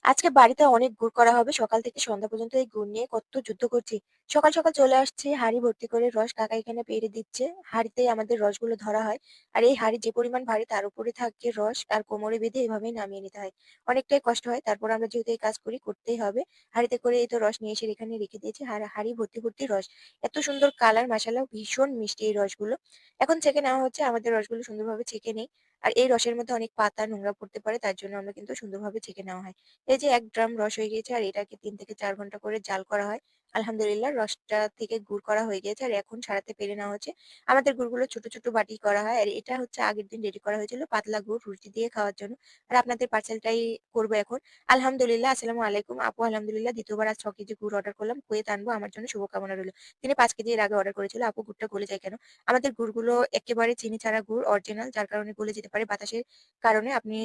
আজকে বাড়িতে অনেক গুড় করা হবে। সকাল থেকে সন্ধ্যা পর্যন্ত এই গুড় নিয়ে কত যুদ্ধ করছি। সকাল, সকাল চলে আসছি, হাঁড়ি ভর্তি করে রস কাকা এখানে পেড়ে দিচ্ছে। হাঁড়িতেই আমাদের রসগুলো ধরা হয়। আর এই হাঁড়ি যে পরিমাণ ভারী তার উপরে থাকে রস আর কোমরে বেঁধে এভাবেই নামিয়ে নিতে হয়। অনেকটাই কষ্ট হয়। তারপর আমরা যেহেতু এই কাজ করি, করতেই হবে। হাঁড়িতে করে এই তো রস নিয়ে এসে এখানে রেখে দিয়েছি। হাঁড়ি ভর্তি, ভর্তি রস। এত সুন্দর কালার মাশাআল্লাহ ভীষণ মিষ্টি এই রসগুলো। এখন ছেঁকে নেওয়া হচ্ছে। আমাদের রসগুলো সুন্দরভাবে ছেঁকে নেই। আর এই রসের মধ্যে অনেক পাতা নোংরা পড়তে পারে। তার জন্য আমরা কিন্তু সুন্দরভাবে ছেঁকে নেওয়া হয়। এই যে ১ ড্রাম রস হয়ে গিয়েছে আর এটাকে ৩ থেকে ৪ ঘন্টা করে জাল করা হয়। আলহামদুলিল্লাহ রসটা থেকে গুড় করা হয়ে গিয়েছে আর এখন ছাড়াতে পেরে নেওয়া হচ্ছে। আমাদের গুড়গুলো ছোট, ছোট বাটি করা হয় আর এটা হচ্ছে আগের দিন রেডি করা হয়েছিল পাতলা গুড় রুটি দিয়ে খাওয়ার জন্য। আর আপনাদের পার্সেলটাই করব এখন। আলহামদুলিল্লাহ, আসসালামু আলাইকুম। আপু আলহামদুলিল্লাহ ২য় বার আজ ৬ কেজি গুড় অর্ডার করলাম। কুয়েত আনবো। আমার জন্য শুভকামনা রইলো। তিনি ৫ কেজি এর আগে অর্ডার করেছিল। আপু গুড়টা গলে যায় কেন? আমাদের গুড়গুলো একেবারে চিনি ছাড়া গুড় অরিজিনাল, যার কারণে গলে যেতে পারে বাতাসের কারণে। আপনি